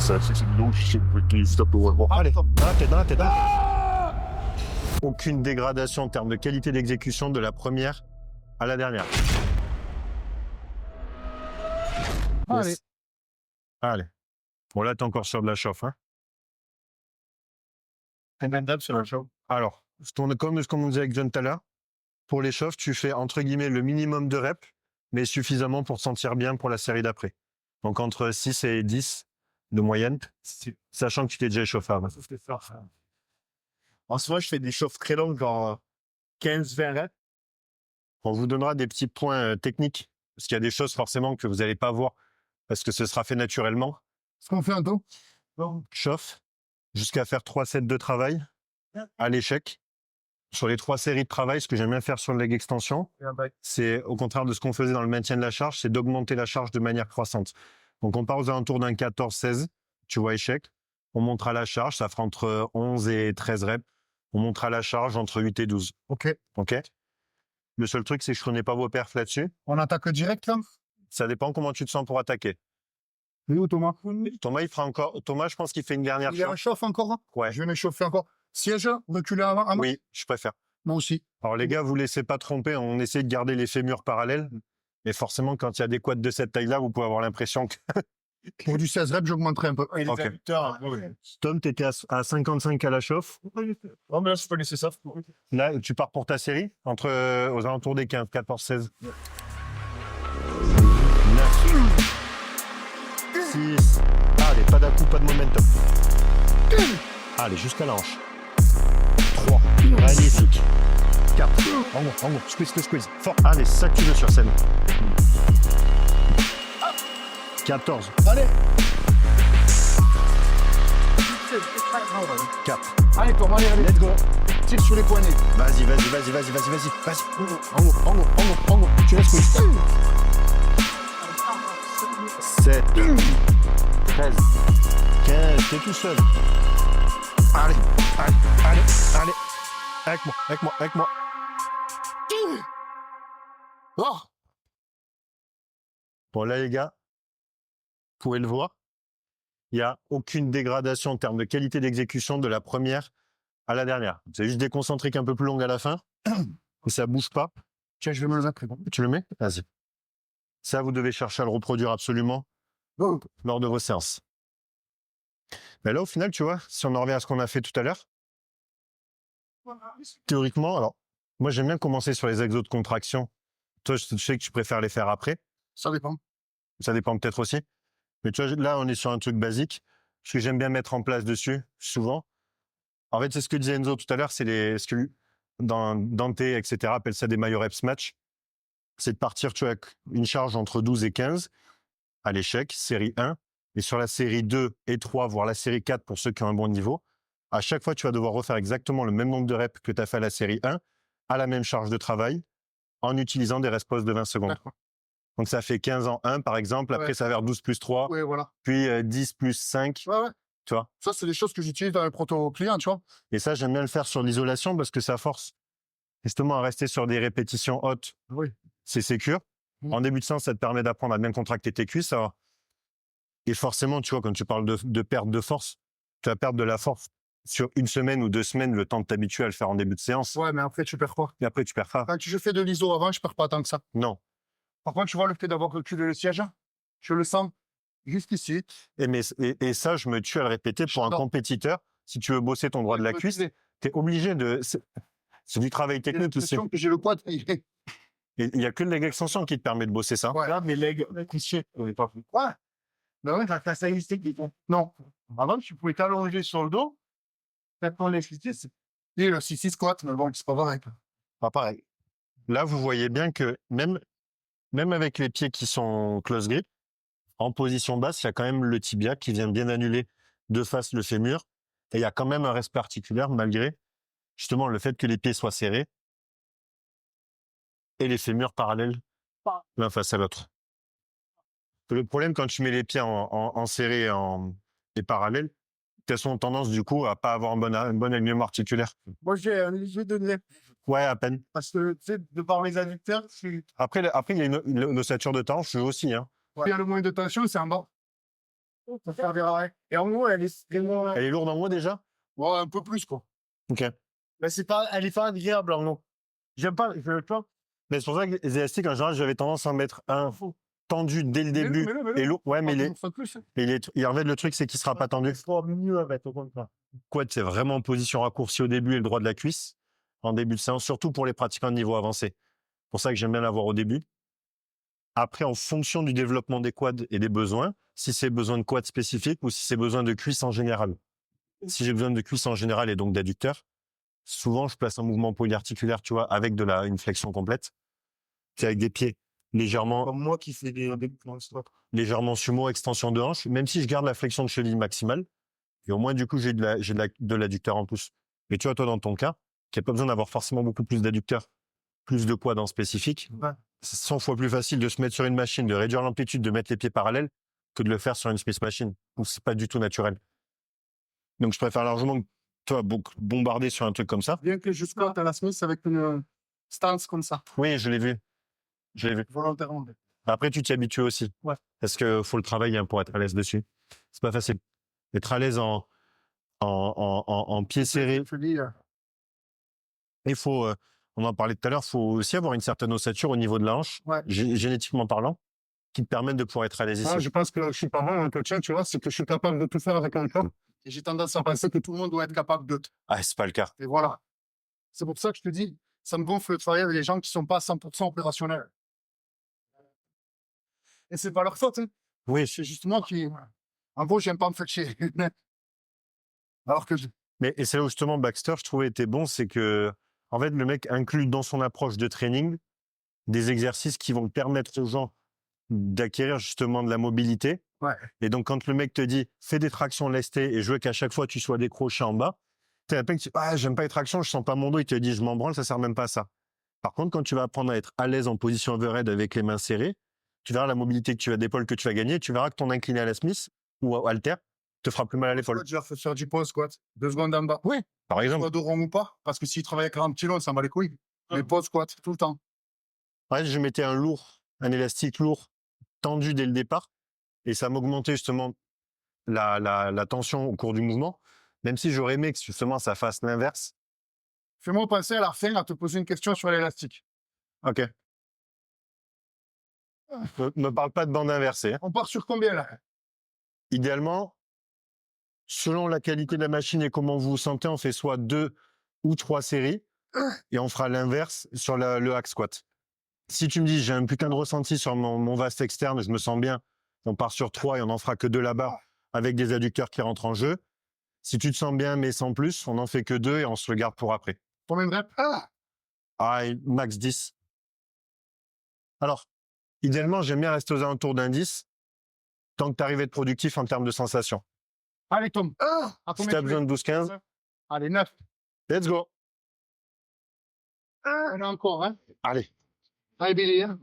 ça, c'est une logique qui stop le Bon, allez, t'es dans. Aucune dégradation en termes de qualité d'exécution de la première à la dernière. Allez. Yes. Allez. Bon, là, t'es encore sur de la chauffe, hein. Indemnable sur la show. Alors, comme on disait avec John tout à l'heure, pour les chauffes, tu fais entre guillemets le minimum de reps, mais suffisamment pour te sentir bien pour la série d'après. Donc entre 6 et 10 de moyenne, sachant que tu t'es déjà échauffé avant. En ce moment, je fais des chauffes très longues, genre 15-20 reps. On vous donnera des petits points techniques, parce qu'il y a des choses forcément que vous n'allez pas voir, parce que ce sera fait naturellement. Ce qu'on fait un temps. Chauffe, jusqu'à faire 3 sets de travail à l'échec. Sur les 3 séries de travail, ce que j'aime bien faire sur le leg extension, c'est au contraire de ce qu'on faisait dans le maintien de la charge, c'est d'augmenter la charge de manière croissante. Donc on part aux alentours d'un 14-16, tu vois, échec. On montera la charge, ça fera entre 11 et 13 reps. On montera la charge entre 8 et 12. Ok. OK. Le seul truc, c'est que je ne connais pas vos perfs là-dessus. On attaque direct, là? Ça dépend comment tu te sens pour attaquer. Il est où, Thomas? Thomas, il fera encore. Thomas, je pense qu'il fait une dernière Il y a un chauffe. chauffe encore, hein? Ouais. Je vais m'échauffer encore. Siège, reculer avant? Oui, je préfère. Moi aussi. Alors les gars, vous laissez pas tromper, on essaie de garder les fémurs parallèles. Mais forcément, quand il y a des quads de cette taille-là, vous pouvez avoir l'impression que... Pour du 16 reps, j'augmenterai un peu. Ok. Tom, tu étais à 55 à la chauffe. Oh, mais là, je peux laisser ça. Là, tu pars pour ta série, aux alentours des 15, 14, 16. 9. 6. Allez, pas d'à-coup, pas de momentum. Allez, jusqu'à la hanche. 3. Magnifique. 4. En gros. Squeeze. Fort. Allez, c'est ça que tu veux sur scène. 14. Allez. 4. Allez, Thomas, allez. Let's go. Tire sur les poignets. Vas-y. En gros. Tu restes squeeze. 7. 13. 15. T'es tout seul. Allez. Avec moi. Oh. Bon, là, les gars, vous pouvez le voir. Il n'y a aucune dégradation en termes de qualité d'exécution de la première à la dernière. C'est juste des concentriques un peu plus longues à la fin. Et ça bouge pas. Tiens, je vais me le mettre. Tu le mets? Vas-y. Ça, vous devez chercher à le reproduire absolument lors de vos séances. Mais là, au final, tu vois, si on en revient à ce qu'on a fait tout à l'heure, théoriquement, alors, moi, j'aime bien commencer sur les exos de contraction. Toi, je sais que tu préfères les faire après. Ça dépend. Ça dépend peut-être aussi. Mais tu vois, là, on est sur un truc basique. Ce que j'aime bien mettre en place dessus, souvent. En fait, c'est ce que disait Enzo tout à l'heure, ce que dans Dante, etc., appelle ça des maillot reps match. C'est de partir, tu vois, avec une charge entre 12 et 15 à l'échec, série 1. Et sur la série 2 et 3, voire la série 4 pour ceux qui ont un bon niveau, à chaque fois, tu vas devoir refaire exactement le même nombre de reps que tu as fait à la série 1, à la même charge de travail, en utilisant des responses de 20 secondes. D'accord. Donc, ça fait 15 en 1, par exemple. Après, ça va vers 12 plus 3. Oui, voilà. Puis 10 plus 5. Ouais. Tu vois. Ça, c'est des choses que j'utilise dans les proto clients, tu vois. Et ça, j'aime bien le faire sur l'isolation parce que ça force justement à rester sur des répétitions hautes. Oui. C'est sécure. En début de séance, ça te permet d'apprendre à bien contracter tes cuisses. Alors. Et forcément, tu vois, quand tu parles de perte de force, tu vas perdre de la force sur 1 semaine ou 2 semaines, le temps de t'habituer à le faire en début de séance. Ouais, mais après, tu perds pas. Et après, tu perds pas. Quand je fais de l'iso avant, je perds pas tant que ça. Non. Par contre, tu vois, le fait d'avoir reculé le siège, je le sens juste ici. Et ça, je me tue à le répéter pour un compétiteur. Si tu veux bosser ton droit de la cuisse, tu es obligé de... C'est du travail technique. J'ai l'impression que j'ai le quad. Et il n'y a que le leg extension qui te permet de bosser ça. Ouais, là, mes legs couchés. Ouais. Ben ouais, ça existait. Non. Avant, tu pouvais t'allonger sur le dos. Maintenant, les fliqués, c'est... Et le 6 squat, mais bon, c'est pas pareil. Pas pareil. Là, vous voyez bien que même avec les pieds qui sont close grip, en position basse, il y a quand même le tibia qui vient bien annuler de face le fémur. Et il y a quand même un reste articulaire malgré justement le fait que les pieds soient serrés et les fémurs parallèles l'un face à l'autre. Le problème quand tu mets les pieds en serré et parallèles, elles ont tendance du coup à pas avoir un bon alignement articulaire. Moi, j'ai un léger de nez. Ouais, à peine. Parce que, tu sais, de par mes adducteurs, Après, il y a une ossature de hanche aussi. Hein. Il y a le moins de tension, c'est en bas. Ça servira à rien. Et en haut, elle est vraiment... Elle est lourde en haut déjà? Ouais, un peu plus, quoi. Ok. Mais elle est pas agréable en haut. J'aime pas, je veux pas. Mais c'est pour ça que les élastiques, en général, j'avais tendance à en mettre un tendu dès le début. Mets-le. Et lourd. Ouais, mais Plus. en fait, le truc, c'est qu'il sera pas tendu. C'est mieux avec, au contraire. Quad, c'est vraiment en position raccourcie au début et le droit de la cuisse en début de séance, surtout pour les pratiquants de niveau avancé. C'est pour ça que j'aime bien l'avoir au début. Après, en fonction du développement des quads et des besoins, si c'est besoin de quad spécifique ou si c'est besoin de cuisse en général. Si j'ai besoin de cuisse en général et donc d'adducteur, souvent, je place un mouvement polyarticulaire, tu vois, avec une flexion complète. C'est avec des pieds légèrement, Comme moi qui fais des légèrement sumo, extension de hanche, même si je garde la flexion de cheville maximale. Et au moins, du coup, j'ai de l'adducteur en plus. Mais tu vois, toi, dans ton cas, qui n'a pas besoin d'avoir forcément beaucoup plus d'adducteurs, plus de quad en spécifique, Ouais. c'est 100 fois plus facile de se mettre sur une machine, de réduire l'amplitude, de mettre les pieds parallèles, que de le faire sur une Smith machine, où c'est pas du tout naturel. Donc, je préfère largement, toi, bombarder sur un truc comme ça. Bien que je squatte à la Smith avec une stance comme ça, Oui, je l'ai vu. Je l'ai vu. volontairement. Après, tu t'y habitues aussi. Ouais. Parce que faut le travailler pour être à l'aise dessus. C'est pas facile. Être à l'aise en pied serré. Je dis, Il faut, on en parlait tout à l'heure, il faut aussi avoir une certaine ossature au niveau de la hanche, ouais. génétiquement parlant, qui te permettent de pouvoir être à l'aise ici. Je pense que je suis pas bon en coaching, tu vois, c'est que je suis capable de tout faire avec un corps. Et j'ai tendance à penser que tout le monde doit être capable de tout. Ah, c'est pas le cas. Et voilà. C'est pour ça que je te dis, ça me gonfle de travailler avec des gens qui sont pas 100% opérationnels. Et c'est pas leur faute, hein. Oui. C'est juste moi qui... En gros, j'aime pas me faire chier. Alors que Et c'est là où justement Baxter, je trouvais, était bon, c'est que, en fait, le mec inclut dans son approche de training des exercices qui vont permettre aux gens d'acquérir justement de la mobilité. Ouais. Et donc, quand le mec te dit, fais des tractions lestées et je veux qu'à chaque fois tu sois décroché en bas, tu as qui dit, ah, j'aime pas les tractions, je sens pas mon dos, il te dit, je m'en branle, ça sert même pas à ça. Par contre, quand tu vas apprendre à être à l'aise en position overhead avec les mains serrées, tu verras la mobilité que tu as d'épaule que tu vas gagner, tu verras que ton incliné à la Smith ou à halter te fera plus mal à l'épaule. je leur fais faire du pause squat. 2 secondes en bas. Oui, par exemple. Soit de rond ou pas, parce que s'ils travaillent à 40 kilos, ça m'en bat les couilles. Mais pause squat, tout le temps. Ouais, je mettais un élastique lourd, tendu dès le départ, et ça m'augmentait justement la tension au cours du mouvement, même si j'aurais aimé que justement ça fasse l'inverse. Fais-moi penser à la fin à te poser une question sur l'élastique. Ok. Me parle pas de bande inversée. On part sur combien là? Idéalement, selon la qualité de la machine et comment vous vous sentez, on fait soit 2 ou 3 séries, et on fera l'inverse sur le hack squat. Si tu me dis, j'ai un putain de ressenti sur mon vaste externe, je me sens bien, on part sur 3 et on n'en fera que 2 là-bas, avec des adducteurs qui rentrent en jeu. Si tu te sens bien, mais sans plus, on n'en fait que 2 et on se le garde pour après. Combien de reps? Max 10. Alors, idéalement, j'aime bien rester aux alentours d'un 10, tant que tu arrives à être productif en termes de sensations. Allez, Tom. Si tu as besoin de 12-15, allez, 9. let's go. On a encore, hein? Allez. Allez, Billy, hein?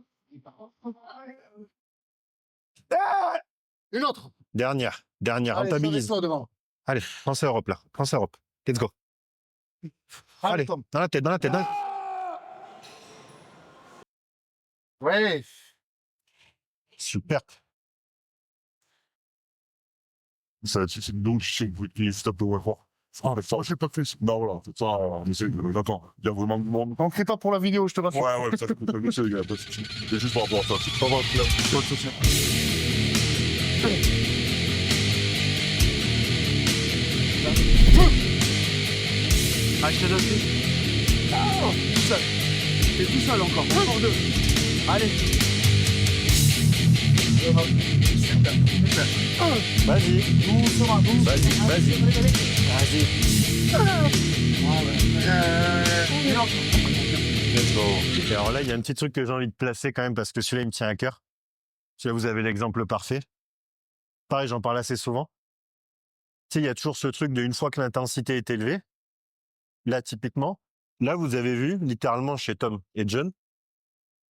Une autre. Dernière, Allez, rentabilise. sur devant. Allez, prends ça Europe là. Prends ça Europe. Let's go. Allez, Tom. dans la tête. Ouais. Super. C'est donc je qui se tape ouais, fort. Ah, mais ça, j'ai pas fait ça. Non, voilà, c'est ça, d'accord. Il y a vraiment du monde. On ne fait pas pour la vidéo, je te rassure. Ouais, ça, je sais, les gars, pas de souci. C'est juste par rapport à ça. C'est pas grave, là. Pas de souci. Ah, je te donne plus. Tout seul. T'es tout seul encore. Encore 2. Allez. Vas-y. Doucement. Vas-y. Let's go. Et alors là, il y a un petit truc que j'ai envie de placer quand même parce que celui-là, il me tient à cœur. Celui-là, vous avez l'exemple parfait. Pareil, j'en parle assez souvent. Tu sais, il y a toujours ce truc de une fois que l'intensité est élevée. Là, typiquement, là, vous avez vu, littéralement, chez Tom et John,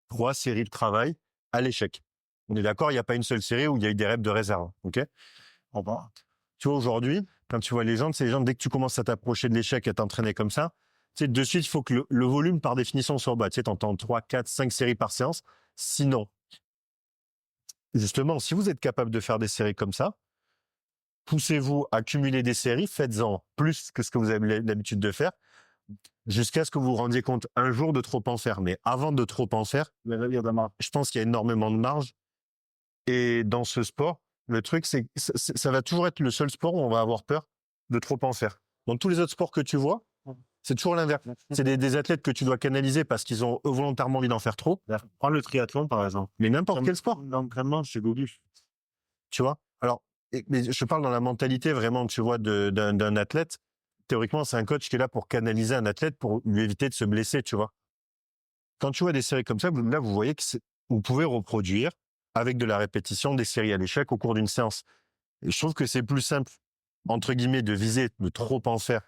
3 séries de travail à l'échec. On est d'accord, il n'y a pas une seule série où il y a eu des reps de réserve. OK? Tu vois, aujourd'hui, quand tu vois les gens, c'est les gens, dès que tu commences à t'approcher de l'échec et à t'entraîner comme ça, tu sais, de suite, il faut que le volume, par définition, soit bas. Tu sais, t'entends 3, 4, 5 séries par séance. Sinon, justement, si vous êtes capable de faire des séries comme ça, poussez-vous à cumuler des séries, faites-en plus que ce que vous avez l'habitude de faire, jusqu'à ce que vous vous rendiez compte un jour de trop en faire. Mais avant de trop en faire, je pense qu'il y a énormément de marge. Et dans ce sport, le truc, c'est que ça va toujours être le seul sport où on va avoir peur de trop en faire. Dans tous les autres sports que tu vois, c'est toujours l'inverse. C'est des athlètes que tu dois canaliser parce qu'ils ont volontairement envie d'en faire trop. Prends le triathlon, par exemple. Mais n'importe quel sport. L'entraînement, c'est Gogu. Tu vois. Alors, mais je parle dans la mentalité vraiment, tu vois, d'un athlète. Théoriquement, c'est un coach qui est là pour canaliser un athlète pour lui éviter de se blesser, tu vois. Quand tu vois des séries comme ça, là, vous voyez que vous pouvez reproduire avec de la répétition des séries à l'échec au cours d'une séance. Et je trouve que c'est plus simple, entre guillemets, de viser, de trop en faire,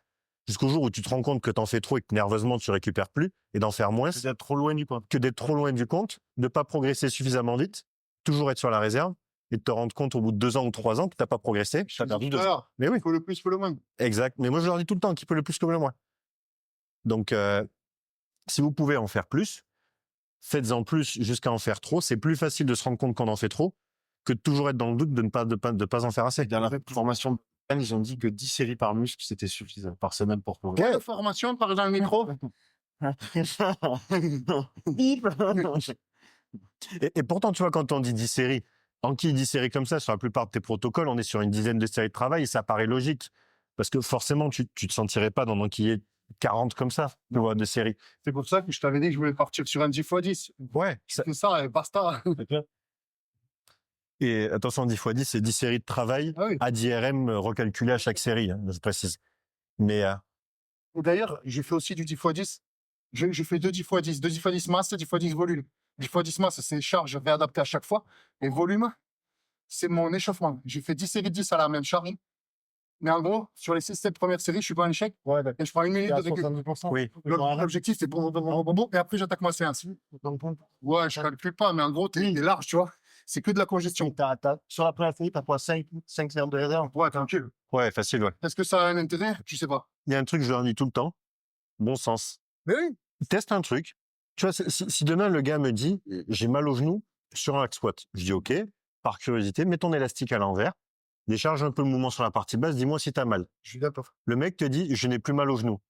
jusqu'au jour où tu te rends compte que t'en fais trop et que nerveusement tu récupères plus, et d'en faire moins, C'est d'être trop loin du compte. que d'être trop loin du compte, de ne pas progresser suffisamment vite, toujours être sur la réserve, et de te rendre compte au bout de 2 ans ou 3 ans que t'as pas progressé. T'as perdu 2 heures. Mais oui. Il faut le plus, il faut le moins. Exact. Mais moi, je leur dis tout le temps qui peut le plus que le moins. Donc, si vous pouvez en faire plus, faites-en plus jusqu'à en faire trop. C'est plus facile de se rendre compte qu'on en fait trop que de toujours être dans le doute de ne pas en faire assez. Dans la formation, ils ont dit que 10 séries par muscle, c'était suffisant par semaine pour progresser. Quelle formation, par exemple, le micro? Et pourtant, tu vois, quand on dit 10 séries, en qui 10 séries comme ça, sur la plupart de tes protocoles, on est sur une dizaine de séries de travail et ça paraît logique. Parce que forcément, tu te sentirais pas dans d'enquiller 40 comme ça, tu vois, de séries. C'est pour ça que je t'avais dit que je voulais partir sur un 10x10. Ouais. C'est ça, et basta. Et attention, 10 x 10, c'est 10 séries de travail Ah oui. à 10 RM recalculées à chaque série, hein, je précise. Mais Et d'ailleurs, j'ai fait aussi du 10x10. J'ai fait 2 10x10, 2 10x10 masse, 10x10 volume. 10x10 masse, c'est charge réadaptée à chaque fois. Et volume, c'est mon échauffement. J'ai fait 10 séries de 10 à la même charge. Mais en gros, sur les 6-7 premières séries, je suis pas en échec. Ouais, Et je prends 1 minute de récup. 70%. oui, L'objectif, c'est pour et après, j'attaque ma séance. Ouais, je calcule pas, mais en gros, t'es large, tu vois. C'est que de la congestion. Sur la première série, t'as quoi 5 séances de réserve. Ouais, tranquille. ouais, facile, ouais. Est-ce que ça a un intérêt? Je sais pas. Il y a un truc que je leur dis tout le temps, bon sens. Mais oui. Teste un truc. Tu vois, si demain le gars me dit j'ai mal au genou sur un hack squat, je dis ok, par curiosité, mets ton élastique à l'envers, décharge un peu le mouvement sur la partie basse, dis-moi si t'as mal. Je suis d'accord. Le mec te dit je n'ai plus mal au genou.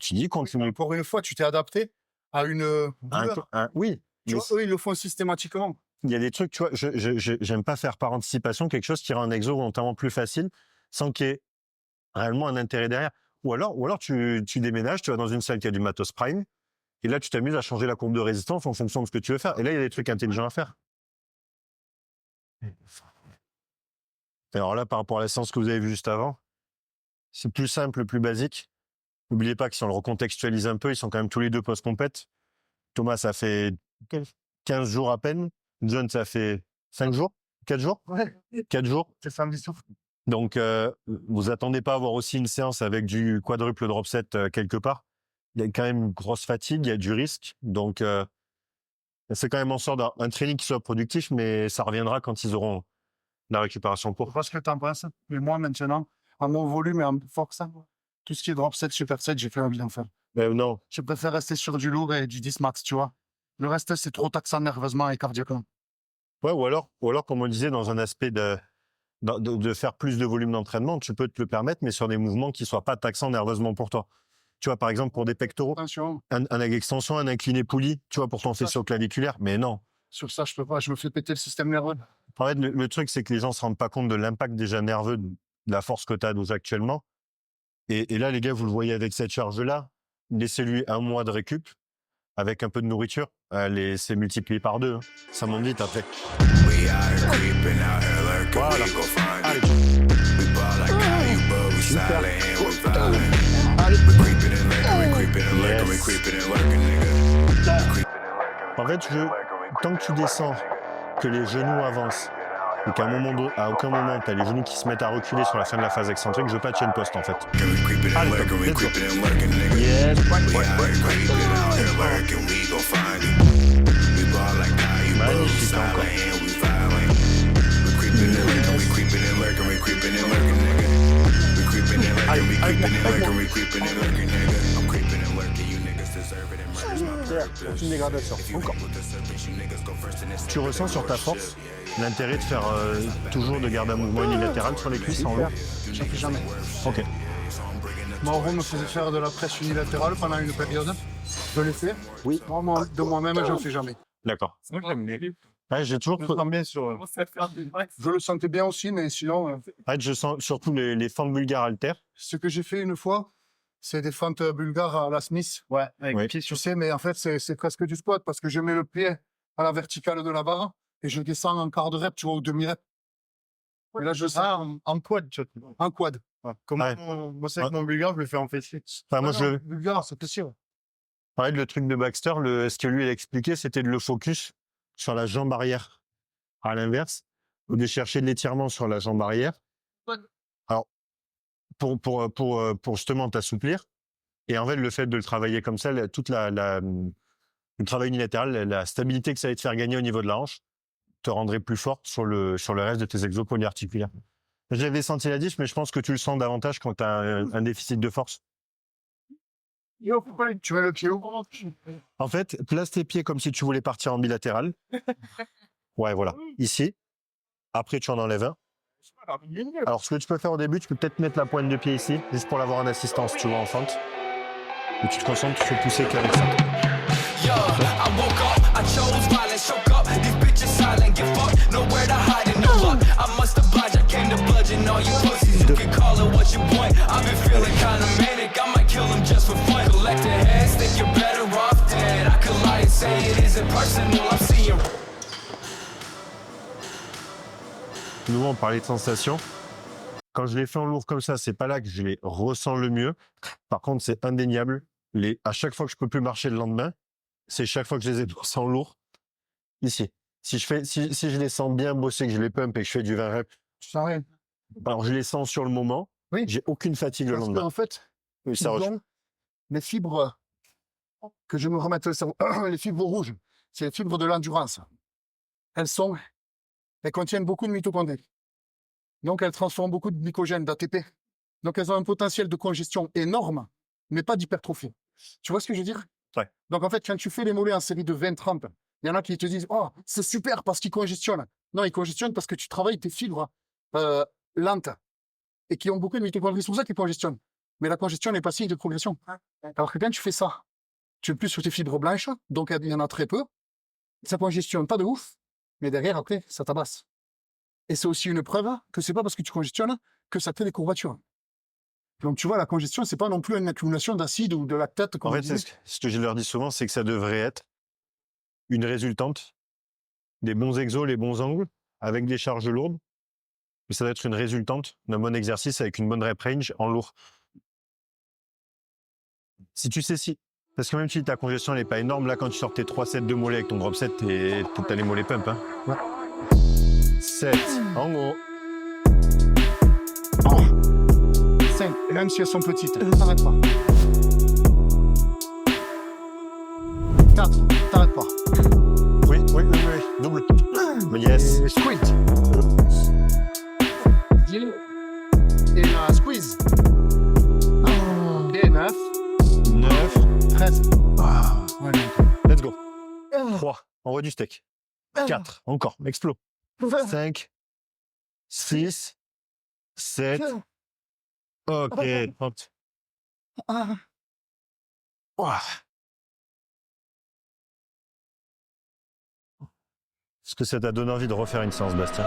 Tu dis continue. Pour une fois, tu t'es adapté à une douleur. Oui, Tu mais vois, eux, ils le font systématiquement. il y a des trucs, tu vois, j'aime pas faire par anticipation quelque chose qui rend un exo volontairement plus facile sans qu'il y ait réellement un intérêt derrière. Ou alors tu déménages, tu vas dans une salle qui a du matos prime, et là tu t'amuses à changer la courbe de résistance en fonction de ce que tu veux faire. Et là, il y a des trucs intelligents à faire. Et alors là, par rapport à la séance que vous avez vue juste avant, c'est plus simple, plus basique. N'oubliez pas que si on le recontextualise un peu, ils sont quand même tous les deux post-compète. Thomas, ça fait 15 jours à peine. John, ça fait 5 jours 4 jours Ouais. 4 jours. C'est samedi soir. Donc, vous attendez pas à avoir aussi une séance avec du quadruple drop set quelque part. Il y a quand même une grosse fatigue, il y a du risque. Donc, c'est quand même en sorte d'un training qui soit productif, mais ça reviendra quand ils auront la récupération Je pour. sais pas ce que t'en penses. Mais moi, maintenant, à mon volume et en force, tout ce qui est drop set, super set, j'ai fait envie d'en faire. Mais non. Je préfère rester sur du lourd et du 10 max, tu vois. Le reste, c'est trop taxant nerveusement et cardiaquement. Ouais, ou alors, comme on disait, dans un aspect de faire plus de volume d'entraînement, tu peux te le permettre, mais sur des mouvements qui soient pas taxants nerveusement pour toi. Tu vois, par exemple, pour des pectoraux, Attention, un leg extension, un incliné poulie, tu vois, pour ton faisceau claviculaire, mais non. sur ça, je peux pas. Je me fais péter le système nerveux. En fait, le truc, c'est que les gens se rendent pas compte de l'impact déjà nerveux de la force que tu as actuellement. Et là, les gars, vous le voyez avec cette charge-là, laissez-lui 1 mois de récup avec un peu de nourriture. C'est multiplié par 2. Hein. Ça monte vite après. Voilà. Allez. Super. Yes. En fait, tant que tu descends, que les genoux avancent, et qu'à aucun moment, tu as les genoux qui se mettent à reculer sur la fin de la phase excentrique, je veux pas de chain post en fait. Allez, top, let's go. Yes. Magnifique encore. Aucune dégradation. Encore. Tu ressens sur ta force l'intérêt de faire toujours de garder un mouvement unilatéral sur les cuisses en haut. J'en fais jamais. Ok. Mauro me faisait faire de la presse unilatérale pendant une période. Je l'ai fait. Oui. Moi, de moi-même, j'en fais jamais. D'accord. Ouais, j'ai toujours. bien sur. Je le sentais bien aussi, mais sinon, Ouais, je sens surtout les fentes bulgares haltères. ce que j'ai fait une fois, c'est des fentes bulgares à la Smith. Ouais, avec Oui. le pied Tu sur sais, mais en fait, c'est presque du squat parce que je mets le pied à la verticale de la barre et je descends en quart de rep, tu vois, ou demi-rep. Et là, je sens en quad, tu vois. en quad. Ouais. Comme Ouais. moi, c'est avec mon bulgare, je le fais en fessier. Enfin, moi, je. Bulgare, c'est sûr. Ouais, le truc de Baxter, ce que lui, il a expliqué, c'était de le focus sur la jambe arrière. À l'inverse, ou de chercher de l'étirement sur la jambe arrière. Alors, pour justement t'assouplir. Et en fait, le fait de le travailler comme ça, le travail unilatéral, la stabilité que ça va te faire gagner au niveau de la hanche, te rendrait plus fort sur le reste de tes exos polyarticulaires. J'avais senti la diff, mais je pense que tu le sens davantage quand tu as un déficit de force. Tu mets le pied où? En fait, place tes pieds comme si tu voulais partir en bilatéral. Ouais, voilà. Ici. Après, tu en enlèves un. Alors, ce que tu peux faire au début, tu peux peut-être mettre la pointe de pied ici, juste pour l'avoir en assistance, tu vois, en fente. Et tu te concentres sur pousser qu'avec ça. Yo, I woke up, I chose violence, choke up. These bitches silent, get fucked, nowhere to hide and no luck. I must oblige, I came to bludgeon all you pussies. You can call it what you want. I've been feeling kinda manic, I might kill them just for fun. Collect the heads, think you're better off dead. I could lie and say it isn't personal, I'm seeing. Nous, on parlait de sensations. Quand je les fais en lourd comme ça, c'est pas là que je les ressens le mieux. Par contre, c'est indéniable. À chaque fois que je peux plus marcher le lendemain, c'est chaque fois que je les ai poussés en lourd. Ici. Si je les sens bien bosser, que je les pump et que je fais du 20 reps, Tu sens rien. alors je les sens sur le moment. Oui. J'ai aucune fatigue le Parce lendemain. qu'en fait, Oui, ça ils ont les fibres que je me remette le cerveau, les fibres rouges, c'est les fibres de l'endurance. Elles contiennent beaucoup de mitochondries. Donc, elles transforment beaucoup de glycogène, d'ATP. Donc, elles ont un potentiel de congestion énorme, mais pas d'hypertrophie. Tu vois ce que je veux dire? Ouais. Donc, en fait, quand tu fais les mollets en série de 20-30, il y en a qui te disent « Oh, c'est super parce qu'ils congestionnent ». Non, ils congestionnent parce que tu travailles tes fibres lentes et qui ont beaucoup de mitochondries. C'est pour ça qu'ils congestionnent. Mais la congestion n'est pas signe de progression. Alors que quand tu fais ça, tu es plus sur tes fibres blanches, donc il y en a très peu. Ça congestionne pas de ouf, mais derrière, après, ça tabasse. Et c'est aussi une preuve que c'est pas parce que tu congestionnes que ça crée des courbatures. Donc tu vois, la congestion, c'est pas non plus une accumulation d'acide ou de lactate. Comme En on fait, disait. ce que je leur dis souvent, c'est que ça devrait être une résultante des bons exos, les bons angles, avec des charges lourdes. Mais ça doit être une résultante d'un bon exercice avec une bonne rep range en lourd. Si tu sais parce que même si ta congestion n'est pas énorme, là, quand tu sors tes 3 sets de mollets avec ton drop set, t'as les mollets pump. Hein. Ouais. 7, en gros. 5, et même si elles sont petites, t'arrêtes pas. 4, t'arrêtes pas. Oui, double. Mais yes. Et squeeze. Et la squeeze. Et 9, 9. 13. Ouais, Let's go. 3. Envoie du steak. 4. Encore. Explo. 5. 6. 7. Ok. 30. Ouah. Est-ce que ça t'a donné envie de refaire une séance, Bastien?